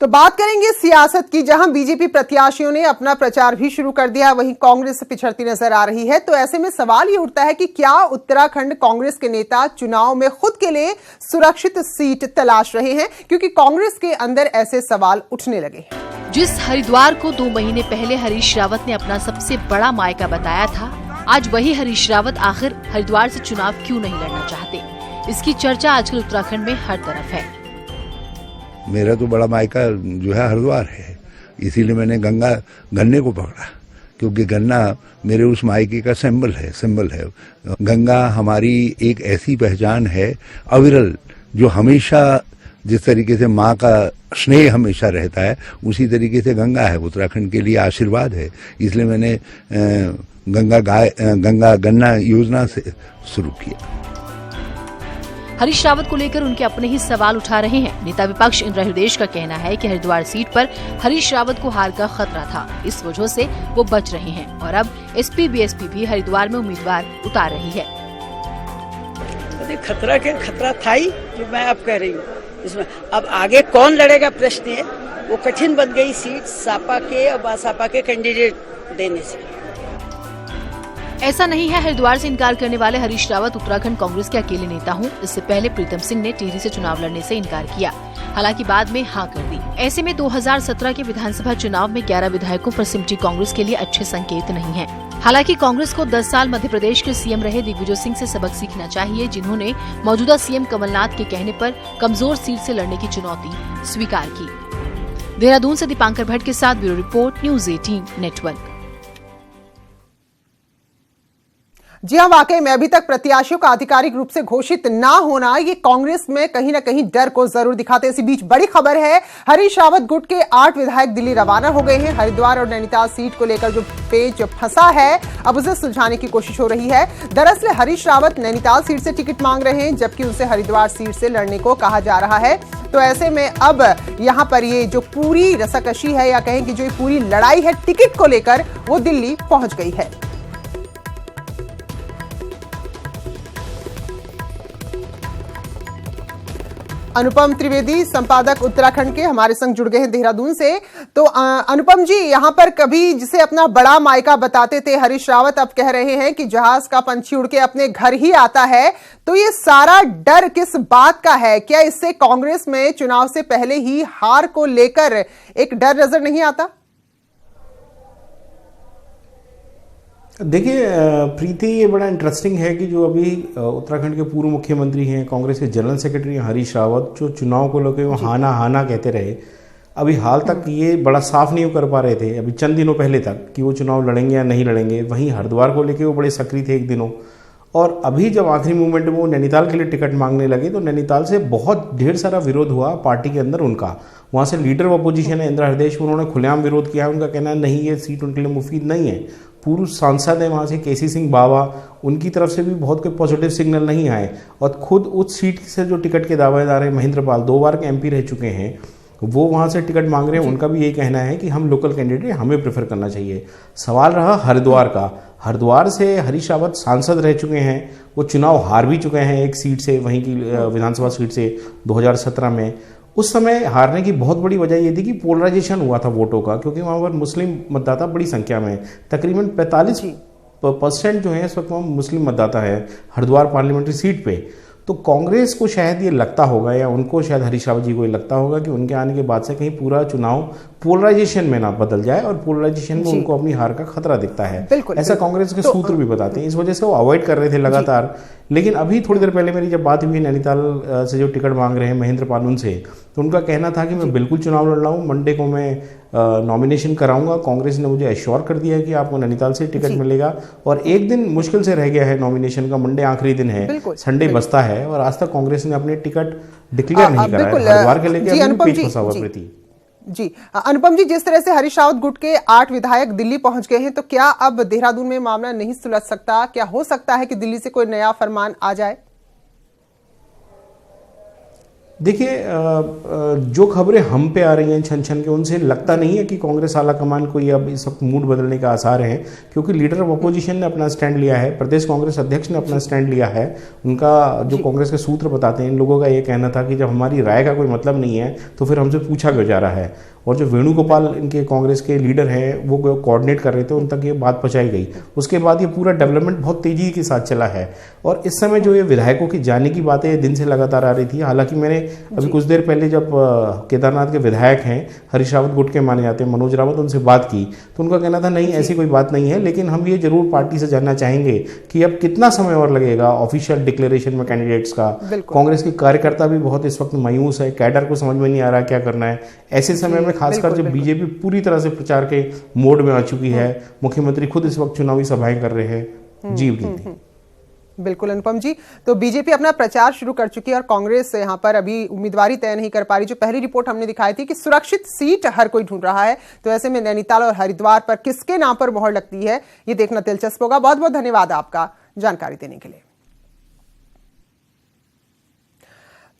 तो बात करेंगे सियासत की, जहां बीजेपी प्रत्याशियों ने अपना प्रचार भी शुरू कर दिया, वहीं कांग्रेस पिछड़ती नजर आ रही है। तो ऐसे में सवाल ये उठता है कि क्या उत्तराखंड कांग्रेस के नेता चुनाव में खुद के लिए सुरक्षित सीट तलाश रहे हैं, क्योंकि कांग्रेस के अंदर ऐसे सवाल उठने लगे हैं। जिस हरिद्वार को 2 महीने पहले हरीश रावत ने अपना सबसे बड़ा मायका बताया था, आज वही हरीश रावत आखिर हरिद्वार से चुनाव क्यों नहीं लड़ना चाहते, इसकी चर्चा आजकल उत्तराखंड में हर तरफ है। मेरा तो बड़ा मायका जो है हरिद्वार है, इसीलिए मैंने गन्ने को पकड़ा, क्योंकि गन्ना मेरे उस मायके का सिंबल है। गंगा हमारी एक ऐसी पहचान है अविरल, जो हमेशा जिस तरीके से माँ का स्नेह हमेशा रहता है, उसी तरीके से गंगा है, उत्तराखंड के लिए आशीर्वाद है। इसलिए मैंने गंगा गन्ना योजना से शुरू किया। हरीश रावत को लेकर उनके अपने ही सवाल उठा रहे हैं। नेता विपक्ष इंदिरा हृदयेश का कहना है कि हरिद्वार सीट पर हरीश रावत को हार का खतरा था, इस वजह से वो बच रहे हैं और अब एसपी बीएसपी भी हरिद्वार में उम्मीदवार उतार रही है। खतरा था ही, जो मैं अब कह रही हूँ। इसमें अब आगे कौन लड़ेगा प्रश्न है, वो कठिन बन गई सीट सापा के और बासापा के कैंडिडेट देने से। ऐसा नहीं है हरिद्वार से इनकार करने वाले हरीश रावत उत्तराखंड कांग्रेस के अकेले नेता हूं। इससे पहले प्रीतम सिंह ने टिहरी से चुनाव लड़ने से इनकार किया, हालांकि बाद में हां कर दी। ऐसे में 2017 के विधानसभा चुनाव में 11 विधायकों पर सिमटी कांग्रेस के लिए अच्छे संकेत नहीं है। हालांकि कांग्रेस को 10 साल मध्य प्रदेश के सीएम रहे दिग्विजय सिंह से सबक सीखना चाहिए, जिन्होंने मौजूदा सीएम कमलनाथ के कहने पर कमजोर सीट से लड़ने की चुनौती स्वीकार की। देहरादून से दीपांकर भट्ट के साथ ब्यूरो रिपोर्ट, न्यूज 18 नेटवर्क। जी हाँ, वाकई में अभी तक प्रत्याशियों का आधिकारिक रूप से घोषित ना होना ये कांग्रेस में कहीं ना कहीं डर को जरूर दिखाते हैं। इसी बीच बड़ी खबर है, हरीश रावत गुट के 8 विधायक दिल्ली रवाना हो गए हैं। हरिद्वार और नैनीताल सीट को लेकर जो पेच फंसा है, अब उसे सुलझाने की कोशिश हो रही है। दरअसल हरीश रावत नैनीताल सीट से टिकट मांग रहे हैं, जबकि उनसे हरिद्वार सीट से लड़ने को कहा जा रहा है। तो ऐसे में अब यहां पर ये जो पूरी रसाकशी है, या कहें कि जो पूरी लड़ाई है टिकट को लेकर, वो दिल्ली पहुंच गई है। अनुपम त्रिवेदी, संपादक उत्तराखंड के, हमारे संग जुड़ गए हैं देहरादून से। तो अनुपम जी, यहां पर कभी जिसे अपना बड़ा मायका बताते थे हरीश रावत, अब कह रहे हैं कि जहाज का पंछी उड़ के अपने घर ही आता है। तो ये सारा डर किस बात का है? क्या इससे कांग्रेस में चुनाव से पहले ही हार को लेकर एक डर नजर नहीं आता? देखिए प्रीति, ये बड़ा इंटरेस्टिंग है कि जो अभी उत्तराखंड के पूर्व मुख्यमंत्री हैं, कांग्रेस के जनरल सेक्रेटरी हरीश रावत, जो चुनाव को लेकर वो हाना कहते रहे, अभी हाल तक ये बड़ा साफ नहीं कर पा रहे थे, अभी चंद दिनों पहले तक, कि वो चुनाव लड़ेंगे या नहीं लड़ेंगे। वहीं हरिद्वार को लेकर वो बड़े सक्रिय थे एक दिनों, और अभी जब आखिरी मूवमेंट में वो नैनीताल के लिए टिकट मांगने लगे, तो नैनीताल से बहुत ढेर सारा विरोध हुआ पार्टी के अंदर उनका। वहाँ से लीडर ऑफ अपोजिशन है इंदिरा हृदयेश, उन्होंने खुलेआम विरोध किया। उनका कहना है नहीं, ये सीट उनके लिए मुफीद नहीं है। पूर्व सांसद है वहाँ से केसी सिंह बावा, उनकी तरफ से भी बहुत कोई पॉजिटिव सिग्नल नहीं आए। और खुद उस सीट से जो टिकट के दावेदार है महेंद्र पाल, 2 बार के एमपी रह चुके हैं, वो वहाँ से टिकट मांग रहे हैं। उनका भी यही कहना है कि हम लोकल कैंडिडेट हमें प्रेफर करना चाहिए। सवाल रहा हरिद्वार का। हरिद्वार से हरीश रावत सांसद रह चुके हैं, वो चुनाव हार भी चुके हैं एक सीट से, वहीं की विधानसभा सीट से 2017 में। उस समय हारने की बहुत बड़ी वजह ये थी कि पोलराइजेशन हुआ था वोटों का, क्योंकि वहाँ पर मुस्लिम मतदाता बड़ी संख्या में, तकरीबन 45% जो है इस वक्त वहाँ मुस्लिम मतदाता है हरिद्वार पार्लियामेंट्री सीट पे। तो कांग्रेस को शायद ये लगता होगा, या उनको शायद हरीश रावत जी को ये लगता होगा कि उनके आने के बाद से कहीं पूरा चुनाव पोलराइजेशन में ना बदल जाए, और पोलराइजेशन में उनको अपनी हार का खतरा दिखता है। ऐसा कांग्रेस के सूत्र भी बताते हैं। इस वजह से वो अवॉइड कर रहे थे लगातार। लेकिन अभी थोड़ी देर पहले मेरी जब बात हुई नैनीताल से जो टिकट मांग रहे हैं महेंद्र पाल उनसे, तो उनका कहना था कि मैं बिल्कुल चुनाव लड़ रहा हूँ, मंडे को मैं नॉमिनेशन कराऊंगा। कांग्रेस ने मुझे एश्योर कर दिया है कि आपको नैनीताल से टिकट मिलेगा, और एक दिन मुश्किल से रह गया है नॉमिनेशन का, मंडे आखिरी दिन है, संडे बचता है, और आज तक कांग्रेस ने अपने टिकट डिक्लेयर नहीं करा है हरिद्वार के लेके। पेच फंसा हुआ प्रीति जी। अनुपम जी, जिस तरह से हरीश रावत गुट के 8 विधायक दिल्ली पहुंच गए हैं, तो क्या अब देहरादून में मामला नहीं सुलझ सकता? क्या हो सकता है कि दिल्ली से कोई नया फरमान आ जाए? देखिए, जो खबरें हम पे आ रही हैं छन छन के, उनसे लगता नहीं है कि कांग्रेस आला कमान को ये अब इस वक्त मूड बदलने का आसार है, क्योंकि लीडर ऑफ अपोजिशन ने अपना स्टैंड लिया है, प्रदेश कांग्रेस अध्यक्ष ने अपना स्टैंड लिया है। उनका जो कांग्रेस के सूत्र बताते हैं, इन लोगों का ये कहना था कि जब हमारी राय का कोई मतलब नहीं है तो फिर हमसे पूछा क्यों जा रहा है। और जो वेणुगोपाल इनके कांग्रेस के लीडर हैं, वो कोऑर्डिनेट कर रहे थे, उन तक ये बात पहुंचाई गई। उसके बाद ये पूरा डेवलपमेंट बहुत तेजी के साथ चला है। और इस समय जो ये विधायकों की जाने की बातें दिन से लगातार आ रही थी, हालांकि मैंने अभी कुछ देर पहले जब केदारनाथ के विधायक हैं, हरीश रावत गुट के माने जाते हैं, मनोज रावत, उनसे बात की तो उनका कहना था नहीं ऐसी कोई बात नहीं है, लेकिन हम ये जरूर पार्टी से जानना चाहेंगे कि अब कितना समय और लगेगा ऑफिशियल डिक्लेरेशन में कैंडिडेट्स का। कांग्रेस के कार्यकर्ता भी बहुत इस वक्त मायूस है, कैडर को समझ में नहीं आ रहा क्या करना है। ऐसे समय में खासकर जब बीजेपी पूरी तरह से प्रचार के मोड में आ चुकी है, मुख्यमंत्री खुद इस वक्त चुनावी सभाएं कर रहे हैं। जी बिल्कुल अनुपम जी, तो बीजेपी अपना प्रचार शुरू कर चुकी है और कांग्रेस यहां पर अभी उम्मीदवारी तय नहीं कर पा रही। जो पहली रिपोर्ट हमने दिखाई थी कि सुरक्षित सीट हर कोई ढूंढ रहा है, तो ऐसे में नैनीताल और हरिद्वार पर किसके नाम पर मोहर लगती है ये देखना दिलचस्प होगा। बहुत बहुत धन्यवाद आपका जानकारी देने के लिए।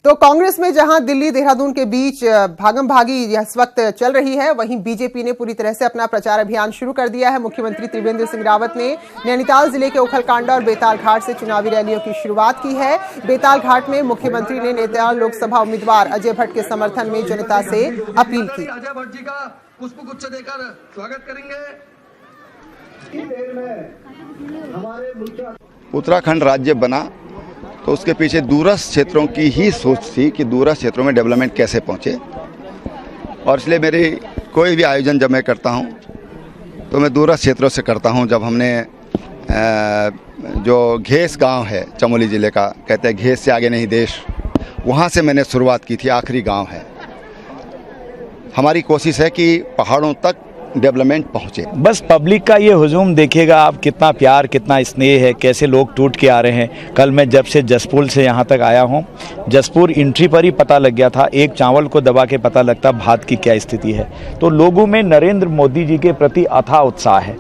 तो कांग्रेस में जहां दिल्ली देहरादून के बीच भागम भागी इस वक्त चल रही है, वहीं बीजेपी ने पूरी तरह से अपना प्रचार अभियान शुरू कर दिया है। मुख्यमंत्री त्रिवेंद्र सिंह रावत ने नैनीताल जिले के उखलकांडा और बेताल घाट से चुनावी रैलियों की शुरुआत की है। बेताल घाट में मुख्यमंत्री ने नैनीताल लोकसभा उम्मीदवार अजय भट्ट के समर्थन में जनता से अपील की। अजय भट्ट जी का पुष्पगुच्छ देकर स्वागत करेंगे। उत्तराखंड राज्य बना तो उसके पीछे दूरस्थ क्षेत्रों की ही सोच थी कि दूरस्थ क्षेत्रों में डेवलपमेंट कैसे पहुंचे, और इसलिए मेरी कोई भी आयोजन जब मैं करता हूं तो मैं दूरस्थ क्षेत्रों से करता हूं। जब हमने जो घेस गांव है चमोली ज़िले का, कहते हैं घेस से आगे नहीं देश, वहां से मैंने शुरुआत की थी, आखिरी गांव है। हमारी कोशिश है कि पहाड़ों तक डेवलपमेंट पहुंचे। बस पब्लिक का ये हुजूम देखिएगा आप, कितना प्यार कितना स्नेह है, कैसे लोग टूट के आ रहे हैं। कल मैं जब से जसपुर से यहाँ तक आया हूँ, जसपुर एंट्री पर ही पता लग गया था, एक चावल को दबा के पता लगता भात की क्या स्थिति है। तो लोगों में नरेंद्र मोदी जी के प्रति अथाह उत्साह है।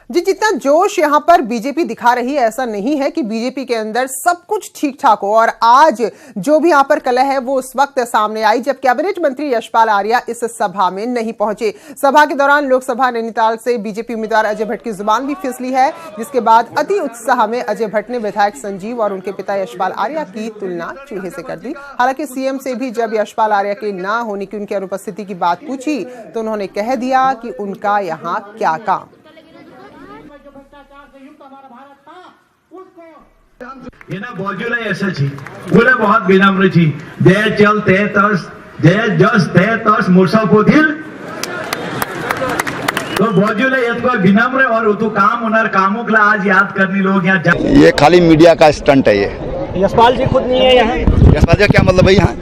जी, जितना जोश यहां पर बीजेपी दिखा रही है, ऐसा नहीं है कि बीजेपी के अंदर सब कुछ ठीक ठाक हो। और आज जो भी यहां पर कलह है वो उस वक्त सामने आई जब कैबिनेट मंत्री यशपाल आर्या इस सभा में नहीं पहुंचे। सभा के दौरान लोकसभा नैनीताल से बीजेपी उम्मीदवार अजय भट्ट की जुबान भी फिसली है, जिसके बाद अति उत्साह में अजय भट्ट ने विधायक संजीव और उनके पिता यशपाल आर्या की तुलना चूहे से कर दी। हालांकि सीएम से भी जब यशपाल आर्या के ना होने की, उनकी अनुपस्थिति की बात पूछी तो उन्होंने कह दिया कि उनका यहाँ क्या काम। એના બોજુલા એસે છે બોલે बहुत विनम्र छी जय चल ते तस जय जस ते तस मूर्छा पोथिल तो बोजुले इतना विनम्र और उतो काम उनर कामों के आज याद करनी लोग यहाँ। ये खाली मीडिया का स्टंट है। ये यशपाल जी खुद नहीं है यहाँ। यशपाल जी क्या मतलब है यहाँ?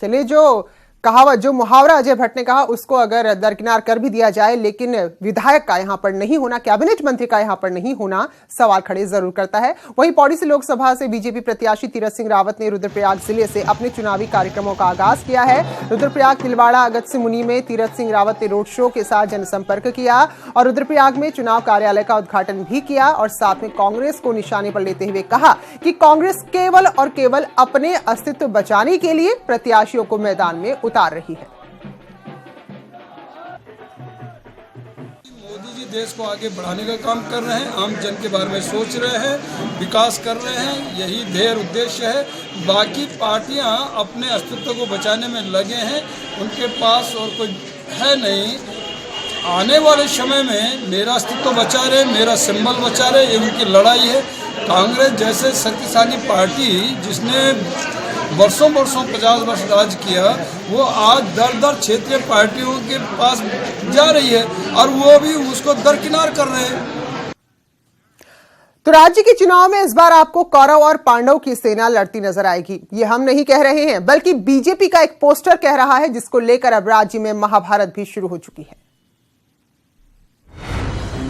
चलिए, जो कहावत, जो मुहावरा अजय भट्ट ने कहा उसको अगर दरकिनार कर भी दिया जाए, लेकिन विधायक का यहां पर नहीं होना, कैबिनेट मंत्री का यहां पर नहीं होना सवाल खड़े जरूर करता है। वहीं पौड़ी से लोकसभा से बीजेपी प्रत्याशी तीरथ सिंह रावत ने रुद्रप्रयाग जिले से अपने चुनावी कार्यक्रमों का आगाज किया है। रुद्रप्रयाग, तिलवाड़ा, अगस्त्य मुनि में तीरथ सिंह रावत ने रोड शो के साथ जनसंपर्क किया और रुद्रप्रयाग में चुनाव कार्यालय का उद्घाटन भी किया और साथ में कांग्रेस को निशाने पर लेते हुए कहा कि कांग्रेस केवल और केवल अपने अस्तित्व बचाने के लिए प्रत्याशियों को मैदान में उतार रही है। मोदी जी देश को आगे बढ़ाने का काम कर रहे हैं, आम जन के बारे में सोच रहे हैं, विकास कर रहे हैं, यही ध्येय उद्देश्य है। बाकी पार्टियां अपने अस्तित्व को बचाने में लगे हैं, उनके पास और कोई है नहीं। आने वाले समय में मेरा अस्तित्व बचा रहे, मेरा सिंबल बचा रहे, ये उनकी लड़ाई है। कांग्रेस जैसे शक्तिशाली पार्टी जिसने वर्षों 50 वर्ष राज किया, वो आज दर क्षेत्रीय पार्टियों के पास जा रही है और वो भी उसको दरकिनार कर रहे हैं। तो राज्य के चुनाव में इस बार आपको कौरव और पांडव की सेना लड़ती नजर आएगी। ये हम नहीं कह रहे हैं, बल्कि बीजेपी का एक पोस्टर कह रहा है, जिसको लेकर अब राज्य में महाभारत भी शुरू हो चुकी है।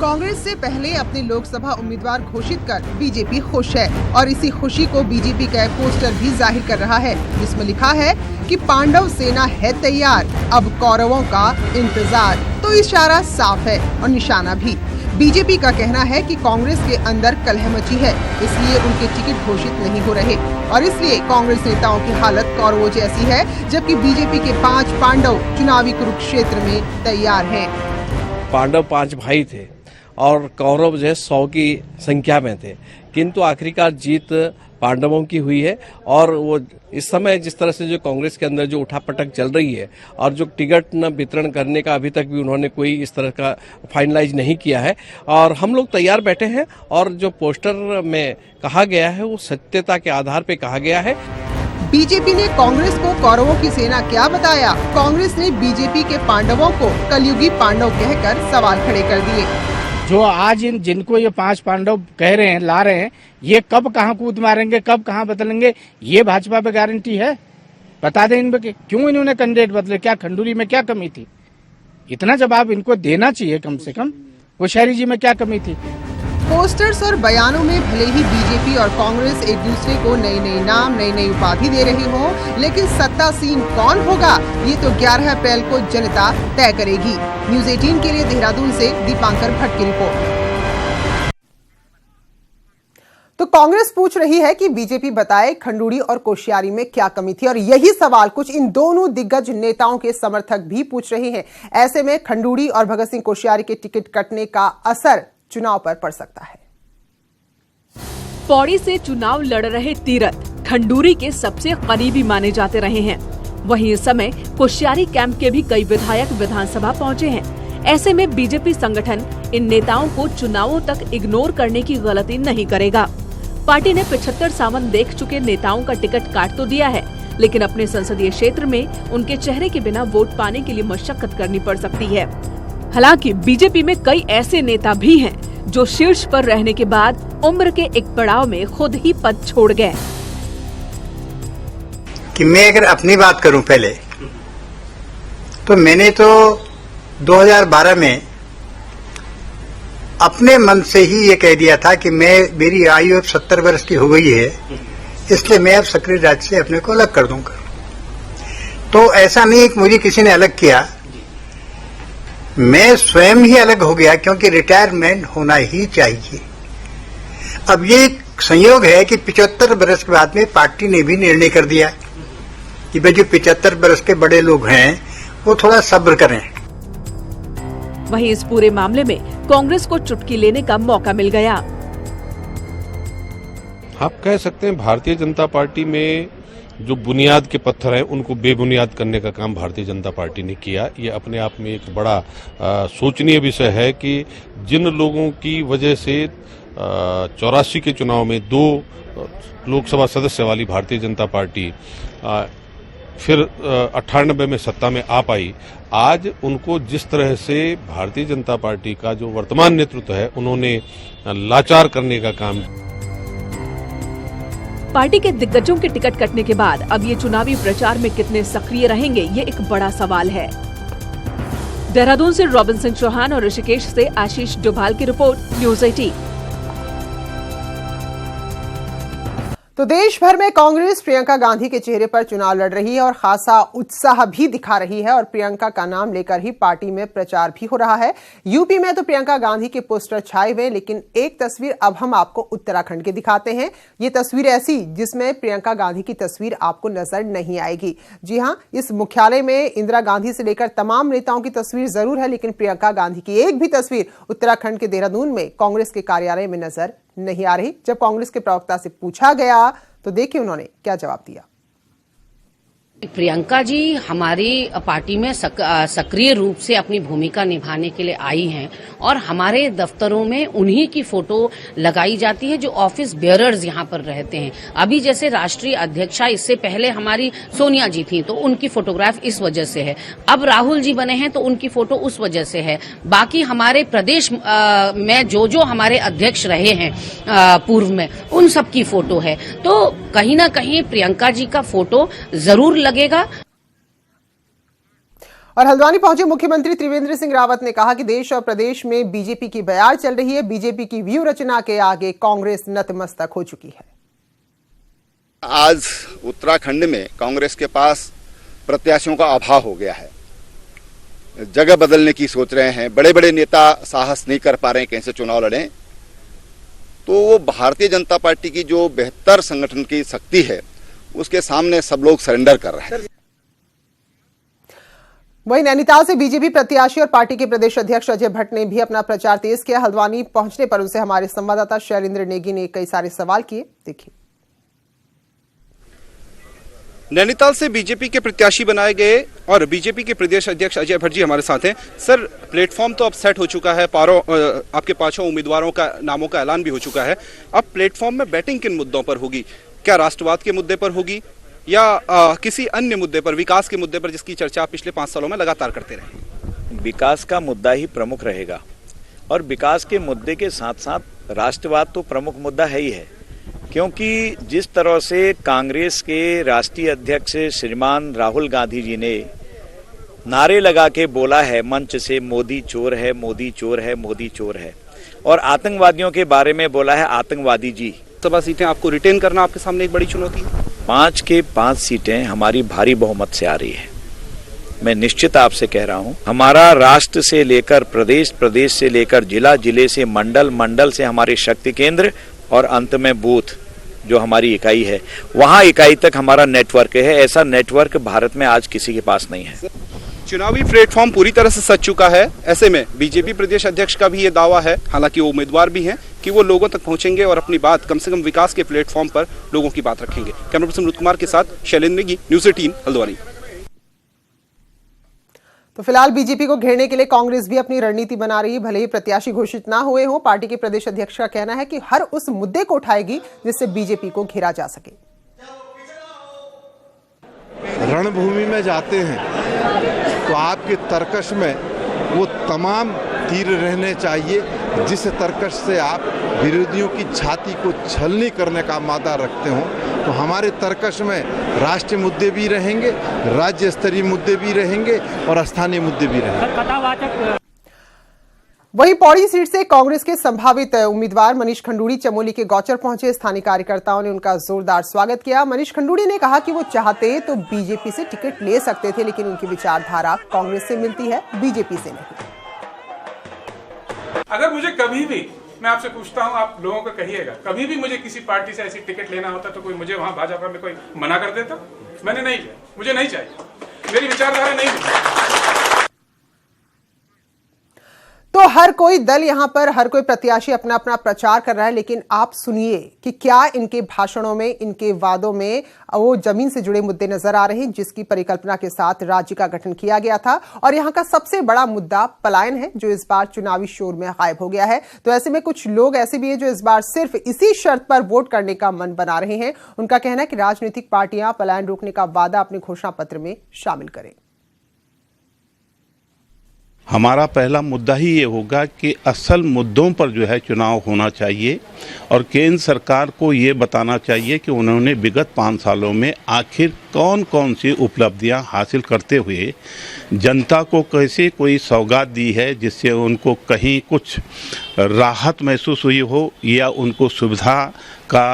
कांग्रेस से पहले अपने लोकसभा उम्मीदवार घोषित कर बीजेपी खुश है और इसी खुशी को बीजेपी का एक पोस्टर भी जाहिर कर रहा है, जिसमें लिखा है कि पांडव सेना है तैयार, अब कौरवों का इंतजार। तो इशारा साफ है और निशाना भी। बीजेपी का कहना है कि कांग्रेस के अंदर कलह मची है, इसलिए उनके टिकट घोषित नहीं हो रहे और इसलिए कांग्रेस नेताओं की हालत कौरवों जैसी है, जबकि बीजेपी के 5 पांडव चुनावी कुरुक्षेत्र में तैयार हैं। पांडव 5 भाई थे और कौरव जो है 100 की संख्या में थे, किंतु आखिरकार जीत पांडवों की हुई है। और वो इस समय जिस तरह से जो कांग्रेस के अंदर जो उठापटक चल रही है और जो टिकट न वितरण करने का अभी तक भी उन्होंने कोई इस तरह का फाइनलाइज नहीं किया है और हम लोग तैयार बैठे हैं और जो पोस्टर में कहा गया है वो सत्यता के आधार पे कहा गया है। बीजेपी ने कांग्रेस को कौरवों की सेना क्या बताया? कांग्रेस ने बीजेपी के पांडवों को कलयुगी पांडव कहकर सवाल खड़े कर दिए। जो आज जिनको ये 5 पांडव कह रहे हैं, ला रहे हैं, ये कब कहाँ कूद मारेंगे, कब कहाँ बदलेंगे, ये भाजपा पे गारंटी है? बता दें इन पे क्यों इन्होंने कैंडिडेट बदले, क्या खंडूरी में क्या कमी थी? इतना जवाब इनको देना चाहिए कम से कम। कोश्यारी जी में क्या कमी थी? पोस्टर्स और बयानों में भले ही बीजेपी और कांग्रेस एक दूसरे को नई नई नाम, नई नई उपाधि दे रही हो, लेकिन सत्ता सीन कौन होगा ये तो 11 अप्रैल को जनता तय करेगी। न्यूज़ 18 के लिए देहरादून से दीपांकर भट्ट की रिपोर्ट। तो कांग्रेस पूछ रही है कि बीजेपी बताए खंडूरी और कोश्यारी में क्या कमी थी और यही सवाल कुछ इन दोनों दिग्गज नेताओं के समर्थक भी पूछ रहे हैं। ऐसे में खंडूरी और भगत सिंह कोश्यारी के टिकट कटने का असर चुनाव पर पड़ सकता है। पौड़ी से चुनाव लड़ रहे तीरथ खंडूरी के सबसे करीबी माने जाते रहे हैं। वहीं इस समय कोश्यारी कैंप के भी कई विधायक विधानसभा पहुंचे हैं। ऐसे में बीजेपी संगठन इन नेताओं को चुनावों तक इग्नोर करने की गलती नहीं करेगा। पार्टी ने 75 सावन देख चुके नेताओं का टिकट काट तो दिया है, लेकिन अपने संसदीय क्षेत्र में उनके चेहरे के बिना वोट पाने के लिए मशक्कत करनी पड़ सकती है। हालांकि बीजेपी में कई ऐसे नेता भी हैं जो शीर्ष पर रहने के बाद उम्र के एक पड़ाव में खुद ही पद छोड़ गए। कि मैं अगर अपनी बात करूं पहले, तो मैंने तो 2012 में अपने मन से ही ये कह दिया था कि मेरी आयु अब 70 वर्ष की हो गई है, इसलिए मैं अब सक्रिय राज्य से अपने को अलग कर दूंगा। तो ऐसा नहीं कि मुझे किसी ने अलग किया, मैं स्वयं ही अलग हो गया, क्योंकि रिटायरमेंट होना ही चाहिए। अब ये संयोग है कि 75 वर्ष के बाद में पार्टी ने भी निर्णय कर दिया कि भाई जो 75 वर्ष के बड़े लोग हैं वो थोड़ा सब्र करें। वहीं इस पूरे मामले में कांग्रेस को चुटकी लेने का मौका मिल गया। आप कह सकते हैं भारतीय जनता पार्टी में जो बुनियाद के पत्थर हैं उनको बेबुनियाद करने का काम भारतीय जनता पार्टी ने किया। ये अपने आप में एक बड़ा सोचनीय विषय है कि जिन लोगों की वजह से 84 के चुनाव में 2 लोकसभा सदस्य वाली भारतीय जनता पार्टी फिर 98 में सत्ता में आ पाई, आज उनको जिस तरह से भारतीय जनता पार्टी का जो वर्तमान नेतृत्व है उन्होंने लाचार करने का काम। पार्टी के दिग्गजों के टिकट कटने के बाद अब ये चुनावी प्रचार में कितने सक्रिय रहेंगे, ये एक बड़ा सवाल है। देहरादून से रॉबिन सिंह चौहान और ऋषिकेश से आशीष डोभाल की रिपोर्ट, न्यूज़ 18। तो देश भर में कांग्रेस प्रियंका गांधी के चेहरे पर चुनाव लड़ रही है और खासा उत्साह भी दिखा रही है और प्रियंका का नाम लेकर ही पार्टी में प्रचार भी हो रहा है। यूपी में तो प्रियंका गांधी के पोस्टर छाए हुए, लेकिन एक तस्वीर अब हम आपको उत्तराखंड की दिखाते हैं। ये तस्वीर ऐसी जिसमें प्रियंका गांधी की तस्वीर आपको नजर नहीं आएगी। जी हां, इस मुख्यालय में इंदिरा गांधी से लेकर तमाम नेताओं की तस्वीर जरूर है, लेकिन प्रियंका गांधी की एक भी तस्वीर उत्तराखंड के देहरादून में कांग्रेस के कार्यालय में नजर नहीं आ रही। जब कांग्रेस के प्रवक्ता से पूछा गया तो देखिए उन्होंने क्या जवाब दिया। प्रियंका जी हमारी पार्टी में सक्रिय रूप से अपनी भूमिका निभाने के लिए आई हैं और हमारे दफ्तरों में उन्हीं की फोटो लगाई जाती है जो ऑफिस बेयरर्स यहाँ पर रहते हैं। अभी जैसे राष्ट्रीय अध्यक्षा, इससे पहले हमारी सोनिया जी थी तो उनकी फोटोग्राफ इस वजह से है, अब राहुल जी बने हैं तो उनकी फोटो उस वजह से है। बाकी हमारे प्रदेश में जो हमारे अध्यक्ष रहे हैं पूर्व में, उन सब की फोटो है। तो कहीं ना कहीं प्रियंका जी का फोटो जरूर लगेगा। और हल्द्वानी पहुंचे मुख्यमंत्री त्रिवेंद्र सिंह रावत ने कहा कि देश और प्रदेश में बीजेपी की बयार चल रही है। बीजेपी की व्यूह रचना के आगे कांग्रेस नतमस्तक हो चुकी है। आज उत्तराखंड में कांग्रेस के पास प्रत्याशियों का अभाव हो गया है। जगह बदलने की सोच रहे हैं, बड़े बड़े नेता साहस नहीं कर पा रहे हैं कहीं से चुनाव लड़ें, तो वो भारतीय जनता पार्टी की जो बेहतर संगठन की शक्ति है उसके सामने सब लोग सरेंडर कर रहे हैं। वहीं नैनीताल से बीजेपी प्रत्याशी और पार्टी के प्रदेश अध्यक्ष अजय भट्ट ने भी अपना प्रचार तेज किया। हल्द्वानी पहुंचने पर उनसे हमारे संवाददाता शैलेंद्र नेगी ने कई सारे सवाल किए, देखिए। नैनीताल से बीजेपी के प्रत्याशी बनाए गए और बीजेपी के प्रदेश अध्यक्ष अजय भट्ट जी हमारे साथ हैं। सर, प्लेटफॉर्म तो अब सेट हो चुका है, आपके 5 उम्मीदवारों का नामों का ऐलान भी हो चुका है। अब प्लेटफॉर्म में बैटिंग किन मुद्दों पर होगी? क्या राष्ट्रवाद के मुद्दे पर होगी या किसी अन्य मुद्दे पर, विकास के मुद्दे पर, जिसकी चर्चा पिछले 5 सालों में लगातार करते रहे? विकास का मुद्दा ही प्रमुख रहेगा और विकास के मुद्दे के साथ साथ राष्ट्रवाद तो प्रमुख मुद्दा है ही है, क्योंकि जिस तरह से कांग्रेस के राष्ट्रीय अध्यक्ष श्रीमान राहुल गांधी जी ने नारे लगा के बोला है मंच से, मोदी चोर है, मोदी चोर है, मोदी चोर है, और आतंकवादियों के बारे में बोला है आतंकवादी जी। सभा सीटें आपको रिटेन करना आपके सामने एक बड़ी चुनौती है। 5 के 5 सीटें हमारी भारी बहुमत से आ रही है। मैं निश्चित आपसे कह रहा हूं, हमारा राष्ट्र से लेकर प्रदेश, प्रदेश से लेकर जिला, जिले से मंडल, मंडल से हमारे शक्ति केंद्र और अंत में बूथ जो हमारी इकाई है, वहां इकाई तक हमारा नेटवर्क है। ऐसा नेटवर्क भारत में आज किसी के पास नहीं है। चुनावी प्लेटफॉर्म पूरी तरह से सज चुका है। ऐसे में बीजेपी प्रदेश अध्यक्ष का भी ये दावा है, हालांकि वो उम्मीदवार भी हैं, कि वो लोगों तक पहुंचेंगे और अपनी बात कम से कम विकास के प्लेटफॉर्म पर लोगों की बात रखेंगे। कैमरा पर्सन रुत कुमार के साथ शैलेंद्र नेगी, न्यूज़ 18 हल्द्वानी। तो फिलहाल बीजेपी को घेरने के लिए कांग्रेस भी अपनी रणनीति बना रही है। भले ही प्रत्याशी घोषित ना हुए हो, पार्टी के प्रदेश अध्यक्ष का कहना है कि हर उस मुद्दे को उठाएगी जिससे बीजेपी को घेरा जा सके। रणभूमि में जाते हैं तो आपके तर्कश में वो तमाम तीर रहने चाहिए जिस तर्कश से आप विरोधियों की छाती को छलनी करने का मादा रखते हो। तो हमारे तर्कश में राष्ट्रीय मुद्दे भी रहेंगे, राज्य स्तरीय मुद्दे भी रहेंगे और स्थानीय मुद्दे भी रहेंगे। वहीं पौड़ी सीट से कांग्रेस के संभावित उम्मीदवार मनीष खंडूड़ी चमोली के गौचर पहुंचे। स्थानीय कार्यकर्ताओं ने उनका जोरदार स्वागत किया। मनीष खंडूड़ी ने कहा कि वो चाहते तो बीजेपी से टिकट ले सकते थे, लेकिन उनकी विचारधारा कांग्रेस से मिलती है, बीजेपी से नहीं। अगर मुझे कभी भी, मैं आपसे पूछता हूं, आप लोगों को कहिएगा, कभी भी मुझे किसी पार्टी से ऐसी टिकट लेना होता तो कोई मुझे वहां भाजपा में कोई मना कर देता? मैंने नहीं किया, मुझे नहीं चाहिए, मेरी विचारधारा नहीं मिली। तो हर कोई दल यहां पर, हर कोई प्रत्याशी अपना अपना प्रचार कर रहा है, लेकिन आप सुनिए कि क्या इनके भाषणों में, इनके वादों में वो जमीन से जुड़े मुद्दे नजर आ रहे हैं जिसकी परिकल्पना के साथ राज्य का गठन किया गया था। और यहां का सबसे बड़ा मुद्दा पलायन है, जो इस बार चुनावी शोर में गायब हो गया है। तो ऐसे में कुछ लोग ऐसे भी हैं जो इस बार सिर्फ इसी शर्त पर वोट करने का मन बना रहे हैं। उनका कहना है कि राजनीतिक पार्टियां पलायन रोकने का वादा अपने घोषणा पत्र में शामिल करें। हमारा पहला मुद्दा ही ये होगा कि असल मुद्दों पर जो है चुनाव होना चाहिए और केंद्र सरकार को ये बताना चाहिए कि उन्होंने विगत 5 सालों में आखिर कौन कौन सी उपलब्धियां हासिल करते हुए जनता को कैसे कोई सौगात दी है जिससे उनको कहीं कुछ राहत महसूस हुई हो या उनको सुविधा का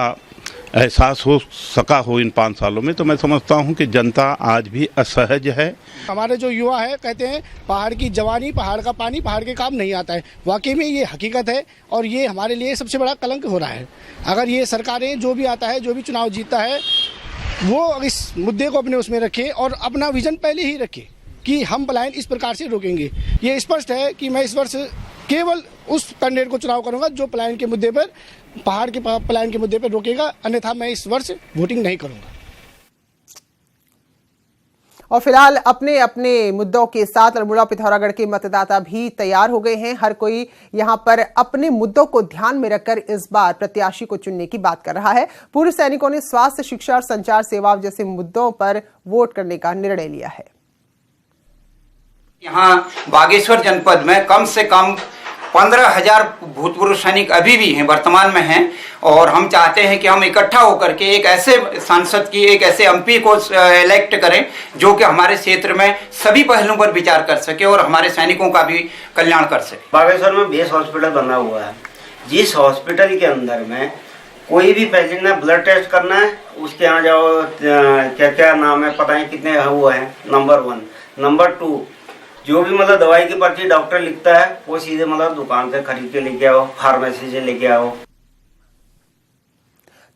एहसास हो सका हो इन 5 सालों में। तो मैं समझता हूं कि जनता आज भी असहज है। हमारे जो युवा है कहते हैं पहाड़ की जवानी, पहाड़ का पानी, पहाड़ के काम नहीं आता है। वाकई में ये हकीकत है और ये हमारे लिए सबसे बड़ा कलंक हो रहा है। अगर ये सरकारें जो भी आता है, जो भी चुनाव जीतता है, वो इस मुद्दे को अपने उसमें रखे और अपना विजन पहले ही रखे कि हम पलायन इस प्रकार से रोकेंगे। ये स्पष्ट है कि मैं इस वर्ष केवल उस कैंडिडेट को चुनाव करूंगा जो पलायन के मुद्दे पर, पहाड़ के पलायन के मुद्दे पर रोकेगा, अन्यथा मैं इस वर्ष वोटिंग नहीं करूंगा। और फिलहाल अपने अपने मुद्दों के साथ अल्मोड़ा पिथौरागढ़ के मतदाता भी तैयार हो गए हैं। हर कोई यहां पर अपने मुद्दों को ध्यान में रखकर इस बार प्रत्याशी को चुनने की बात कर रहा है। पूर्व सैनिकों ने स्वास्थ्य, शिक्षा और संचार सेवाओं जैसे मुद्दों पर वोट करने का निर्णय लिया है। यहाँ बागेश्वर जनपद में कम से कम 15,000 भूतपूर्व सैनिक अभी भी हैं, वर्तमान में हैं, और हम चाहते हैं कि हम इकट्ठा होकर के एक ऐसे सांसद की, एक ऐसे एमपी को इलेक्ट करें जो कि हमारे क्षेत्र में सभी पहलुओं पर विचार कर सके और हमारे सैनिकों का भी कल्याण कर सके। बागेश्वर में बेस हॉस्पिटल बना हुआ है, जिस हॉस्पिटल के अंदर में कोई भी पेशेंट ने ब्लड टेस्ट करना है, उसके यहाँ जाओ, क्या क्या नाम है पता नहीं कितने हुआ है, नंबर 1। नंबर 2, जो भी मतलब दवाई की पर्ची डॉक्टर लिखता है वो सीधे मतलब दुकान से खरीद के लेके आओ, फार्मेसी से लेके आओ।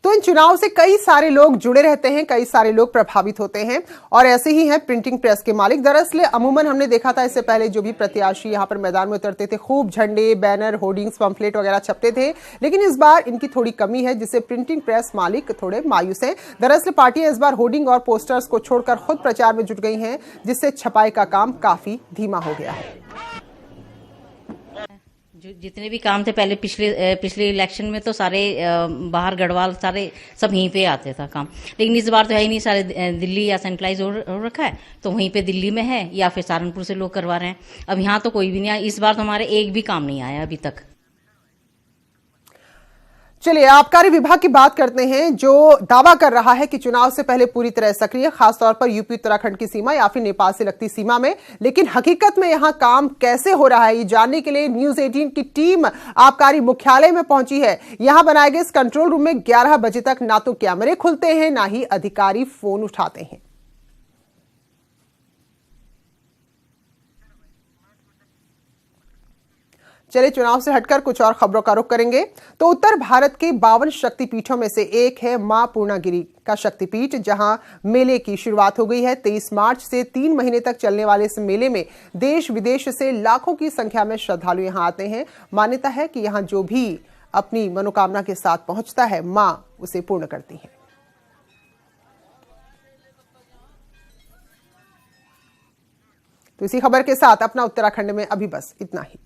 तो इन चुनाव से कई सारे लोग जुड़े रहते हैं, कई सारे लोग प्रभावित होते हैं और ऐसे ही हैं प्रिंटिंग प्रेस के मालिक। दरअसल अमूमन हमने देखा था इससे पहले जो भी प्रत्याशी यहां पर मैदान में उतरते थे खूब झंडे, बैनर, होर्डिंग्स, पंफलेट वगैरह छपते थे, लेकिन इस बार इनकी थोड़ी कमी है जिससे प्रिंटिंग प्रेस मालिक थोड़े मायूस हैं। दरअसल पार्टियां इस बार होर्डिंग और पोस्टर्स को छोड़कर खुद प्रचार में जुट गई हैं, जिससे छपाई का काम काफी धीमा हो गया है। जो जितने भी काम थे पहले पिछले इलेक्शन में तो सारे बाहर गढ़वाल सारे सब यहीं पे आते था काम, लेकिन इस बार तो है ही नहीं, सारे दिल्ली या सेंट्रलाइज हो रखा है तो वहीं पे दिल्ली में है या फिर सहारनपुर से लोग करवा रहे हैं। अब यहाँ तो कोई भी नहीं आया, इस बार तो हमारे एक भी काम नहीं आया अभी तक। चलिए आबकारी विभाग की बात करते हैं, जो दावा कर रहा है कि चुनाव से पहले पूरी तरह सक्रिय, खासतौर पर यूपी उत्तराखंड की सीमा या फिर नेपाल से लगती सीमा में। लेकिन हकीकत में यहां काम कैसे हो रहा है ये जानने के लिए न्यूज 18 की टीम आबकारी मुख्यालय में पहुंची है। यहां बनाए गए इस कंट्रोल रूम में 11 बजे तक ना तो कैमरे खुलते हैं ना ही अधिकारी फोन उठाते हैं। चलिए चुनाव से हटकर कुछ और खबरों का रुख करेंगे। तो उत्तर भारत के 52 शक्तिपीठों में से एक है मां पूर्णागिरि का शक्तिपीठ, जहां मेले की शुरुआत हो गई है। 23 मार्च से 3 महीने तक चलने वाले इस मेले में देश विदेश से लाखों की संख्या में श्रद्धालु यहां आते हैं। मान्यता है कि यहां जो भी अपनी मनोकामना के साथ पहुंचता है मां उसे पूर्ण करती है। तो इसी खबर के साथ अपना उत्तराखंड में अभी बस इतना ही।